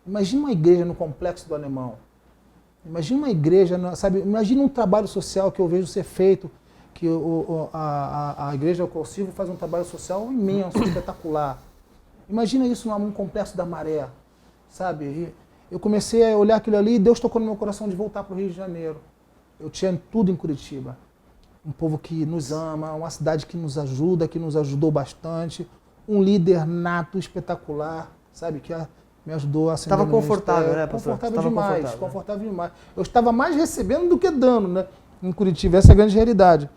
Imagina uma igreja no Complexo do Alemão. Imagina uma igreja, sabe? Imagina um trabalho social que eu vejo ser feito, que a igreja ao qual eu sirvo faz um trabalho social imenso, espetacular. Imagina isso num Complexo da Maré, sabe? E eu comecei a olhar aquilo ali e Deus tocou no meu coração de voltar para o Rio de Janeiro. Eu tinha tudo em Curitiba. Um povo que nos ama, uma cidade que nos ajuda, que nos ajudou bastante, um líder nato, espetacular, sabe? Que me ajudou a ascender. Estava confortável, né, pastor? Confortável demais, confortável demais. Eu estava mais recebendo do que dando, né? Em Curitiba, essa é a grande realidade.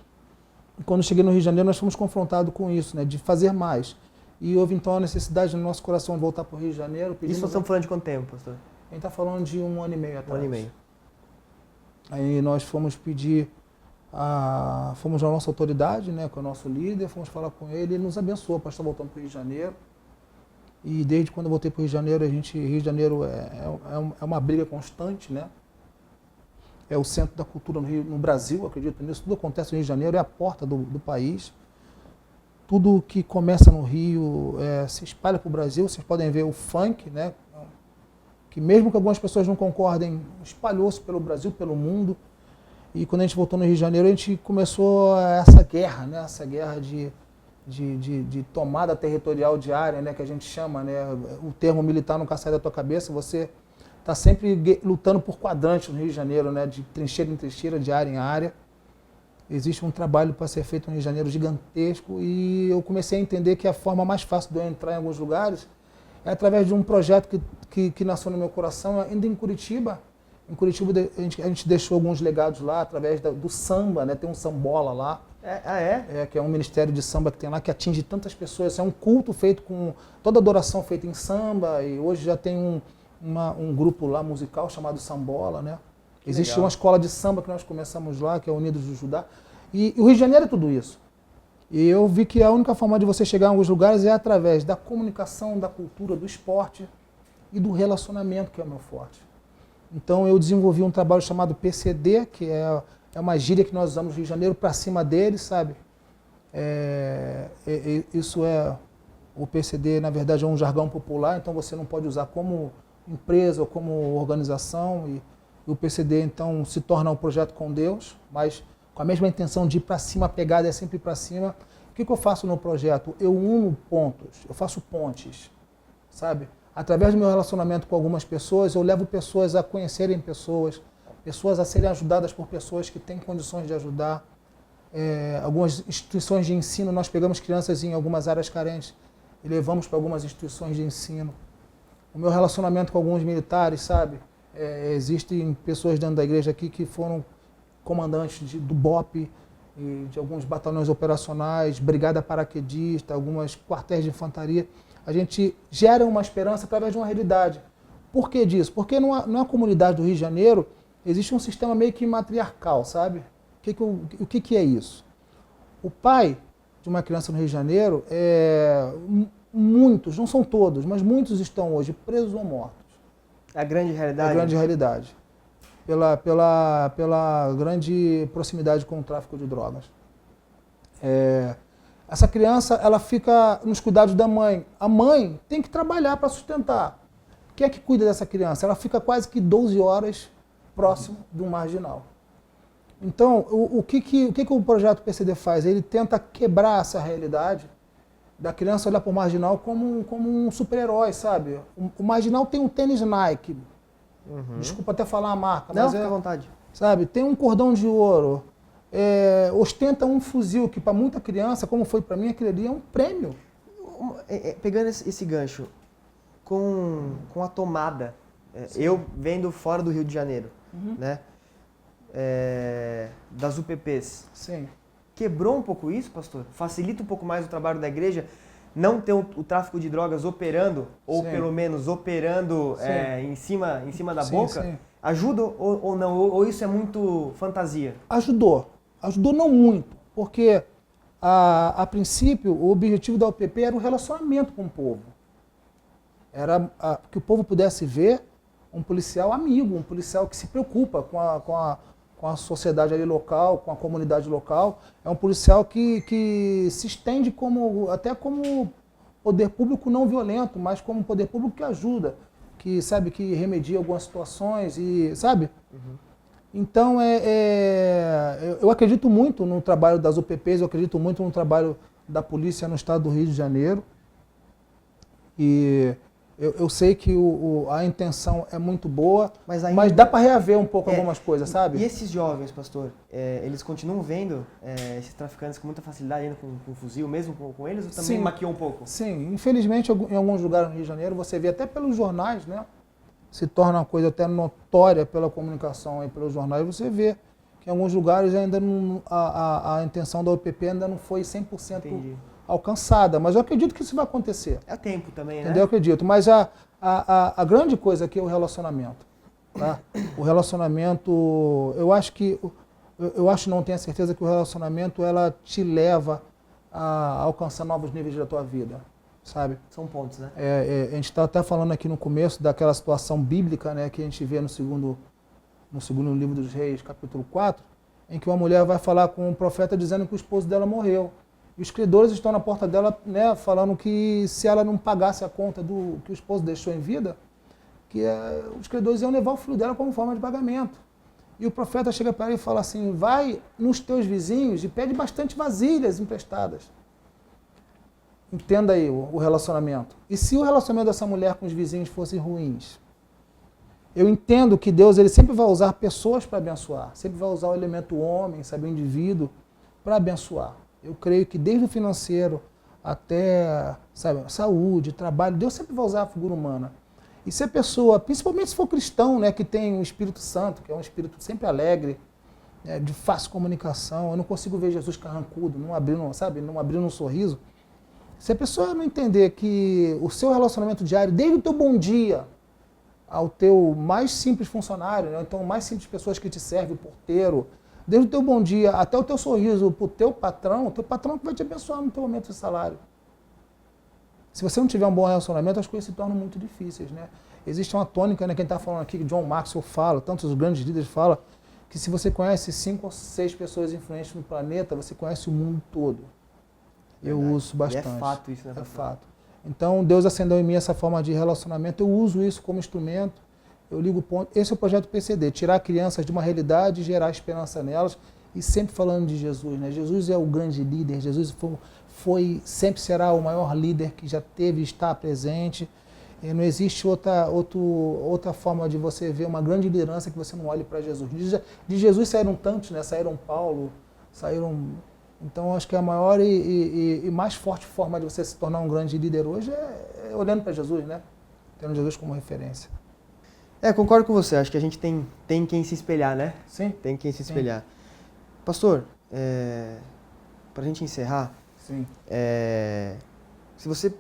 E quando cheguei no Rio de Janeiro, nós fomos confrontados com isso, né? De fazer mais. E houve então a necessidade no nosso coração de voltar para o Rio de Janeiro. Isso nós estamos falando de quanto tempo, pastor? A gente está falando de 1 ano e meio atrás. 1 ano e meio. Aí nós fomos pedir, fomos à nossa autoridade, né, com o nosso líder, fomos falar com ele, ele nos abençoou para estar voltando para o Rio de Janeiro. E desde quando eu voltei para o Rio de Janeiro, Rio de Janeiro é uma briga constante, né? É o centro da cultura no Brasil, acredito nisso. Tudo acontece no Rio de Janeiro, é a porta do país. Tudo que começa no Rio se espalha para o Brasil. Vocês podem ver o funk, né? Que mesmo que algumas pessoas não concordem, espalhou-se pelo Brasil, pelo mundo. E quando a gente voltou no Rio de Janeiro, a gente começou essa guerra, né? Essa guerra de tomada territorial diária, né? Que a gente chama, né? O termo militar nunca sai da tua cabeça. Você está sempre lutando por quadrantes no Rio de Janeiro, né? De trincheira em trincheira, de área em área. Existe um trabalho para ser feito no Rio de Janeiro gigantesco e eu comecei a entender que a forma mais fácil de eu entrar em alguns lugares é através de um projeto que nasceu no meu coração, ainda em Curitiba. Em Curitiba a gente deixou alguns legados lá através do samba, né? Tem um sambola lá. Que é um ministério de samba que tem lá, que atinge tantas pessoas. É um culto feito com toda adoração feita em samba, e hoje já tem um grupo lá musical chamado Sambola, né? Existe legal. uma escola de samba que nós começamos lá, que é Unidos do Judá. E o Rio de Janeiro é tudo isso. E eu vi que a única forma de você chegar em alguns lugares é através da comunicação, da cultura, do esporte e do relacionamento, que é o meu forte. Então eu desenvolvi um trabalho chamado PCD, que é uma gíria que nós usamos no Rio de Janeiro para cima deles, sabe? Isso é... O PCD, na verdade, é um jargão popular, então você não pode usar como empresa ou como organização. E o PCD, então, se torna um projeto com Deus, mas com a mesma intenção de ir para cima, a pegada é sempre ir para cima. O que eu faço no projeto? Eu uno pontos, eu faço pontes, sabe? Através do meu relacionamento com algumas pessoas, eu levo pessoas a conhecerem pessoas, pessoas a serem ajudadas por pessoas que têm condições de ajudar. Algumas instituições de ensino, nós pegamos crianças em algumas áreas carentes e levamos para algumas instituições de ensino. O meu relacionamento com alguns militares, sabe? Existem pessoas dentro da igreja aqui que foram comandantes do BOP, e de alguns batalhões operacionais, brigada paraquedista, alguns quartéis de infantaria. A gente gera uma esperança através de uma realidade. Por que disso? Porque na comunidade do Rio de Janeiro existe um sistema meio que matriarcal, sabe? O que é isso? O pai de uma criança no Rio de Janeiro, muitos, não são todos, mas muitos estão hoje presos ou mortos. É a grande realidade? É a grande realidade. Pela grande proximidade com o tráfico de drogas. Essa criança, ela fica nos cuidados da mãe. A mãe tem que trabalhar para sustentar. Quem é que cuida dessa criança? Ela fica quase que 12 horas próximo de um marginal. Então, o que o projeto PCD faz? Ele tenta quebrar essa realidade da criança olhar para o marginal como um super-herói, sabe? O marginal tem um tênis Nike. Desculpa até falar a marca. Não, mas fica à vontade. Sabe? Tem um cordão de ouro. Ostenta um fuzil que para muita criança, como foi para mim, aquele ali é um prêmio. Pegando esse gancho, com a tomada, eu vendo fora do Rio de Janeiro, né? Das UPPs. Sim. Quebrou um pouco isso, pastor? Facilita um pouco mais o trabalho da igreja? Não ter o tráfico de drogas operando, ou Sim. pelo menos operando em cima da boca? Sim. Ajuda ou não? Ou isso é muito fantasia? Ajudou. Ajudou não muito, porque a princípio o objetivo da UPP era o relacionamento com o povo. Era que o povo pudesse ver um policial amigo, um policial que se preocupa com a sociedade ali local, com a comunidade local. É um policial que se estende até como poder público não violento, mas como poder público que ajuda, que sabe, que remedia algumas situações e sabe. Então eu acredito muito no trabalho das UPPs, eu acredito muito no trabalho da polícia no estado do Rio de Janeiro. E eu sei que a intenção é muito boa, mas dá para reaver um pouco algumas coisas, sabe? E esses jovens, pastor, eles continuam vendo esses traficantes com muita facilidade, ainda com fuzil, mesmo com eles, ou também maquiou um pouco? Sim, infelizmente em alguns lugares no Rio de Janeiro, você vê até pelos jornais, né? Se torna uma coisa até notória pela comunicação e pelos jornais, você vê que em alguns lugares ainda a intenção da UPP ainda não foi 100% Entendi. alcançada, mas eu acredito que isso vai acontecer. É tempo também, né? Entendeu? Eu acredito, mas a grande coisa aqui é o relacionamento. Tá? O relacionamento, eu acho, não tenho a certeza que o relacionamento ela te leva a alcançar novos níveis da tua vida, sabe? São pontos, né? A gente está até falando aqui no começo daquela situação bíblica, né, que a gente vê no segundo livro dos Reis, capítulo 4, em que uma mulher vai falar com um profeta dizendo que o esposo dela morreu. E os credores estão na porta dela, né, falando que se ela não pagasse a conta do que o esposo deixou em vida, que os credores iam levar o filho dela como forma de pagamento. E o profeta chega para ela e fala assim, vai nos teus vizinhos e pede bastante vasilhas emprestadas. Entenda aí o relacionamento. E se o relacionamento dessa mulher com os vizinhos fosse ruins? Eu entendo que Deus ele sempre vai usar pessoas para abençoar, sempre vai usar o elemento homem, sabe, o indivíduo, para abençoar. Eu creio que desde o financeiro até, sabe, saúde, trabalho, Deus sempre vai usar a figura humana. E se a pessoa, principalmente se for cristão, né, que tem o Espírito Santo, que é um espírito sempre alegre, de fácil comunicação, eu não consigo ver Jesus carrancudo, não abrindo um sorriso. Se a pessoa não entender que o seu relacionamento diário, desde o teu bom dia ao teu mais simples funcionário, né? Então, mais simples pessoas que te servem, o porteiro, desde o teu bom dia até o teu sorriso para o teu patrão que vai te abençoar no teu aumento de salário. Se você não tiver um bom relacionamento, as coisas se tornam muito difíceis, né? Existe uma tônica, né? Quem está falando aqui, que John Maxwell fala, tantos grandes líderes falam, que se você conhece 5 ou 6 pessoas influentes no planeta, você conhece o mundo todo. Eu uso bastante. E é fato isso, né? É fato. Então, Deus acendeu em mim essa forma de relacionamento, eu uso isso como instrumento, eu ligo o ponto. Esse é o projeto PCD, tirar crianças de uma realidade e gerar esperança nelas, e sempre falando de Jesus, né? Jesus é o grande líder, Jesus sempre será o maior líder que já teve e está presente. E não existe outra forma de você ver uma grande liderança que você não olhe para Jesus. De Jesus saíram tantos, né? Saíram Paulo, saíram... Então, acho que a maior e mais forte forma de você se tornar um grande líder hoje é olhando para Jesus, né? Tendo Jesus como referência. Concordo com você. Acho que a gente tem quem se espelhar, né? Sim. Tem quem se espelhar. Pastor, para a gente encerrar, sim. Se você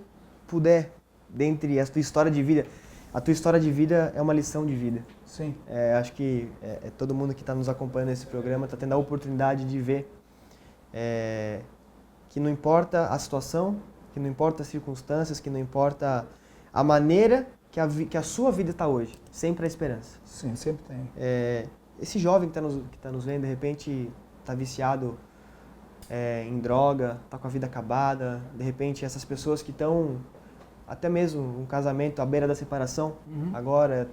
puder, dentre a tua história de vida é uma lição de vida. Sim. Acho que todo mundo que está nos acompanhando nesse programa está tendo a oportunidade de ver que não importa a situação, que não importa as circunstâncias, que não importa a maneira que a sua vida está hoje, sempre há esperança. Sim, sempre tem. Esse jovem que está nos vendo, de repente, está viciado em droga, está com a vida acabada, de repente essas pessoas que estão, até mesmo um casamento à beira da separação, agora,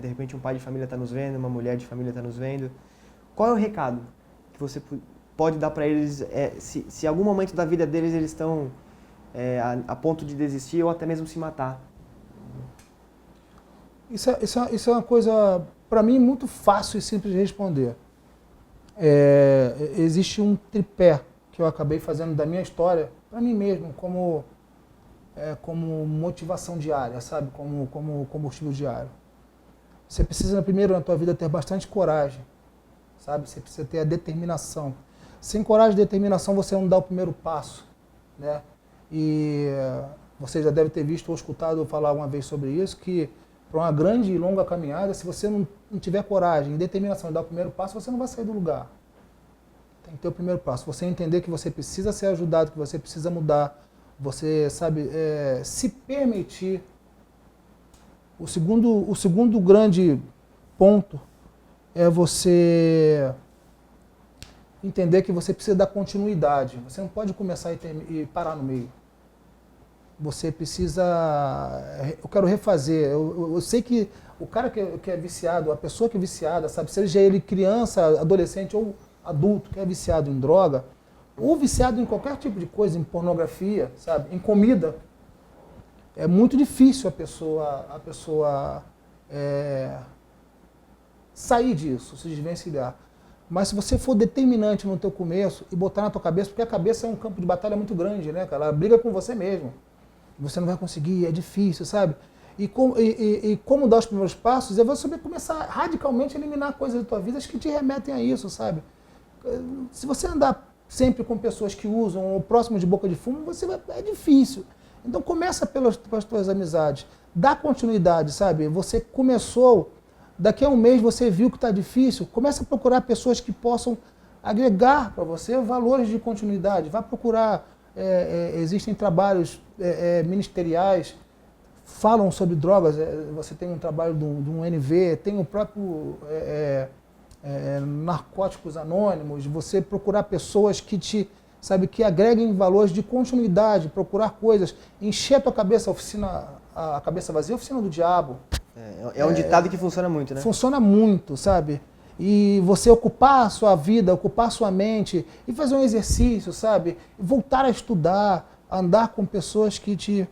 de repente um pai de família está nos vendo, uma mulher de família está nos vendo. Qual é o recado que você pode dar para eles, se em algum momento da vida deles eles estão a ponto de desistir ou até mesmo se matar? Isso é uma coisa, para mim, muito fácil e simples de responder. Existe um tripé que eu acabei fazendo da minha história, para mim mesmo, como motivação diária, sabe? Como combustível diário. Você precisa, primeiro, na tua vida, ter bastante coragem, sabe? Você precisa ter a determinação. Sem coragem e determinação, você não dá o primeiro passo, né? E você já deve ter visto ou escutado eu falar uma vez sobre isso, que para uma grande e longa caminhada, se você não tiver coragem e determinação de dar o primeiro passo, você não vai sair do lugar. Tem que ter o primeiro passo. Você entender que você precisa ser ajudado, que você precisa mudar. Você, sabe, se permitir. O segundo grande ponto é você entender que você precisa dar continuidade. Você não pode começar e parar no meio. Você precisa... Eu quero refazer. Eu sei que o cara que é viciado, a pessoa que é viciada, sabe, seja ele criança, adolescente ou adulto que é viciado em droga, ou viciado em qualquer tipo de coisa, em pornografia, sabe, em comida, é muito difícil a pessoa sair disso, se desvencilhar. Mas se você for determinante no teu começo e botar na tua cabeça, porque a cabeça é um campo de batalha muito grande, né, cara? Ela briga com você mesmo. Você não vai conseguir, é difícil, sabe? E como dar os primeiros passos é você começar radicalmente a eliminar coisas da tua vida que te remetem a isso, sabe? Se você andar sempre com pessoas que usam ou próximo de boca de fumo, é difícil. Então começa pelas tuas amizades, dá continuidade, sabe? Você começou, daqui a um mês você viu que está difícil, começa a procurar pessoas que possam agregar para você valores de continuidade. Vai procurar, existem trabalhos ministeriais, falam sobre drogas, você tem um trabalho de um NV, tem o próprio Narcóticos Anônimos, você procurar pessoas que que agreguem valores de continuidade, procurar coisas, encher a tua cabeça, a cabeça vazia, a oficina do diabo. É um ditado que funciona muito, né? Funciona muito, sabe? E você ocupar a sua vida, ocupar a sua mente e fazer um exercício, sabe? Voltar a estudar, andar com pessoas que te...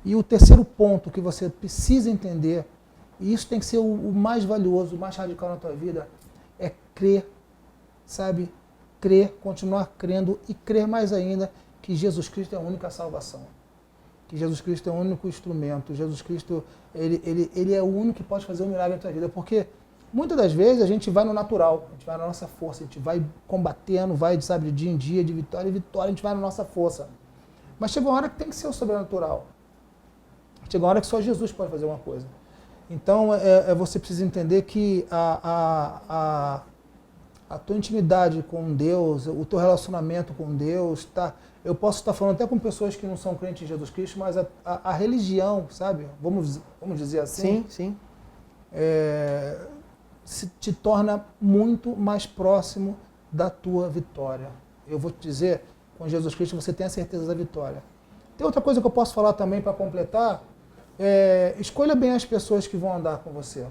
E o terceiro ponto que você precisa entender, e isso tem que ser o mais valioso, o mais radical na tua vida, é crer, sabe? Crer, continuar crendo e crer mais ainda que Jesus Cristo é a única salvação. Que Jesus Cristo é o único instrumento. Jesus Cristo, ele é o único que pode fazer um milagre na tua vida. Porque muitas das vezes a gente vai no natural, a gente vai na nossa força, a gente vai combatendo, vai, sabe, de dia em dia, de vitória em vitória, a gente vai na nossa força. Mas chega uma hora que tem que ser o sobrenatural. Chega uma hora que só Jesus pode fazer uma coisa. Então, você precisa entender que a tua intimidade com Deus, o teu relacionamento com Deus, tá? Eu posso estar falando até com pessoas que não são crentes em Jesus Cristo, mas a religião, sabe? Vamos dizer assim. Sim. Te torna muito mais próximo da tua vitória. Eu vou te dizer, com Jesus Cristo você tem a certeza da vitória. Tem outra coisa que eu posso falar também para completar. Escolha bem as pessoas que vão andar com você.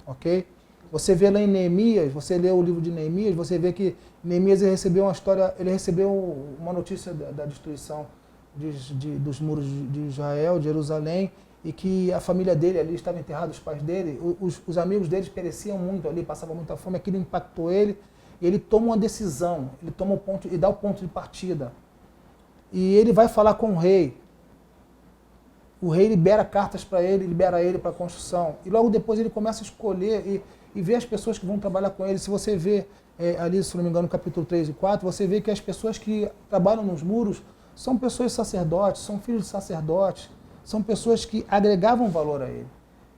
Ok? Você vê lá em Neemias, você lê o livro de Neemias, você vê que Neemias ele recebeu uma notícia da destruição dos muros de Israel, de Jerusalém, e que a família dele ali estava enterrada, os pais dele, os amigos deles pereciam muito ali, passavam muita fome, aquilo impactou ele, e ele toma uma decisão, ele toma e dá o ponto de partida. E ele vai falar com o rei. O rei libera cartas para ele, libera ele para a construção. E logo depois ele começa a escolher e ver as pessoas que vão trabalhar com ele. Se você vê ali, se não me engano, no capítulo 3 e 4, você vê que as pessoas que trabalham nos muros são pessoas sacerdotes, são filhos de sacerdotes, são pessoas que agregavam valor a ele.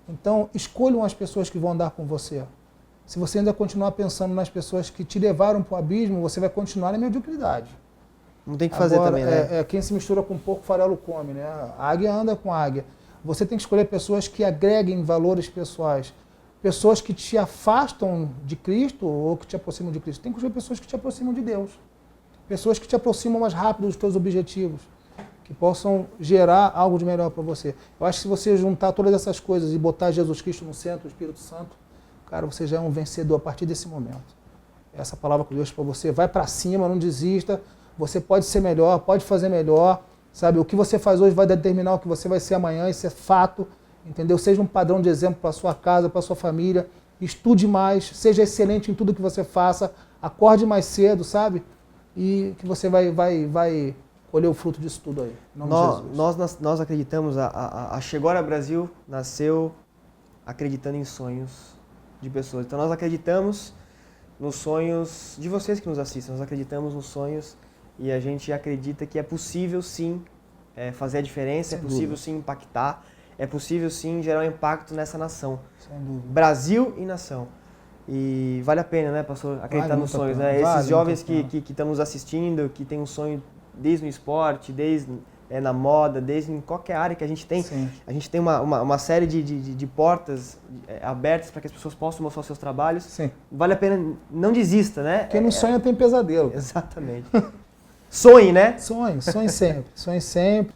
Então, escolham as pessoas que vão andar com você. Se você ainda continuar pensando nas pessoas que te levaram para o abismo, você vai continuar na mediocridade. Não tem que fazer também, né? Quem se mistura com porco, farelo come, né? A águia anda com a águia. Você tem que escolher pessoas que agreguem valores pessoais. Pessoas que te afastam de Cristo ou que te aproximam de Cristo. Tem que escolher pessoas que te aproximam de Deus. Pessoas que te aproximam mais rápido dos teus objetivos. Que possam gerar algo de melhor para você. Eu acho que se você juntar todas essas coisas e botar Jesus Cristo no centro, o Espírito Santo, cara, você já é um vencedor a partir desse momento. Essa palavra que Deus para você, vai para cima, não desista. Você pode ser melhor, pode fazer melhor, sabe? O que você faz hoje vai determinar o que você vai ser amanhã, isso é fato, entendeu? Seja um padrão de exemplo para sua casa, para sua família, estude mais, seja excelente em tudo que você faça, acorde mais cedo, sabe? E que você vai colher o fruto disso tudo aí. Em nome de Jesus. Nós acreditamos, a Chegora Brasil nasceu acreditando em sonhos de pessoas. Então nós acreditamos nos sonhos de vocês que nos assistem, nós acreditamos nos sonhos e a gente acredita que é possível sim fazer a diferença, é possível sim impactar, é possível sim gerar um impacto nessa nação. Sem dúvida. Brasil e nação. E vale a pena, né, pastor, acreditar nos sonhos, né? Esses jovens que estão nos assistindo, que têm um sonho desde no esporte, desde na moda, desde em qualquer área que a gente tem. Sim. A gente tem uma série de portas abertas para que as pessoas possam mostrar os seus trabalhos. Sim. Vale a pena, não desista, né? Quem não sonha tem pesadelo. Exatamente. Sonhe, né? Sonhe sempre. Sonhe sempre.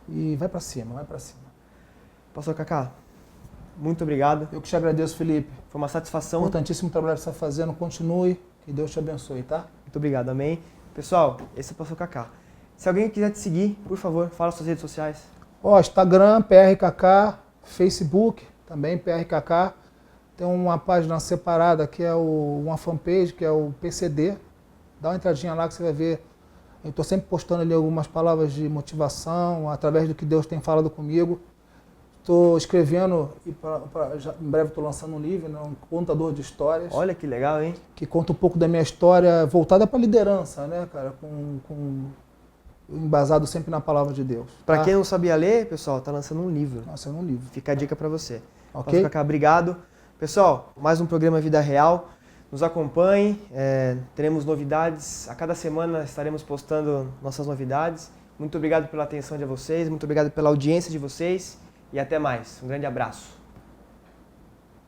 E vai para cima, vai para cima. Pastor Kaká, muito obrigado. Eu que te agradeço, Felipe. Foi uma satisfação. Importantíssimo trabalho que você está fazendo. Continue. Que Deus te abençoe, tá? Muito obrigado, amém. Pessoal, esse é o Pastor Kaká. Se alguém quiser te seguir, por favor, fala suas redes sociais. Instagram, PRKK, Facebook, também PRKK. Tem uma página separada que é uma fanpage, que é o PCD. Dá uma entradinha lá que você vai ver. Eu estou sempre postando ali algumas palavras de motivação, através do que Deus tem falado comigo. Estou escrevendo, e em breve estou lançando um livro, né, um contador de histórias. Olha que legal, hein? Que conta um pouco da minha história, voltada para a liderança, né, cara? Embasado sempre na palavra de Deus. Para tá? quem não sabia ler, pessoal, tá lançando um livro. Lançando um livro. Fica a dica para você. Ok? Pastor Kaká, obrigado. Pessoal, mais um programa Vida Real. Nos acompanhe, teremos novidades. A cada semana estaremos postando nossas novidades. Muito obrigado pela atenção de vocês, muito obrigado pela audiência de vocês e até mais. Um grande abraço.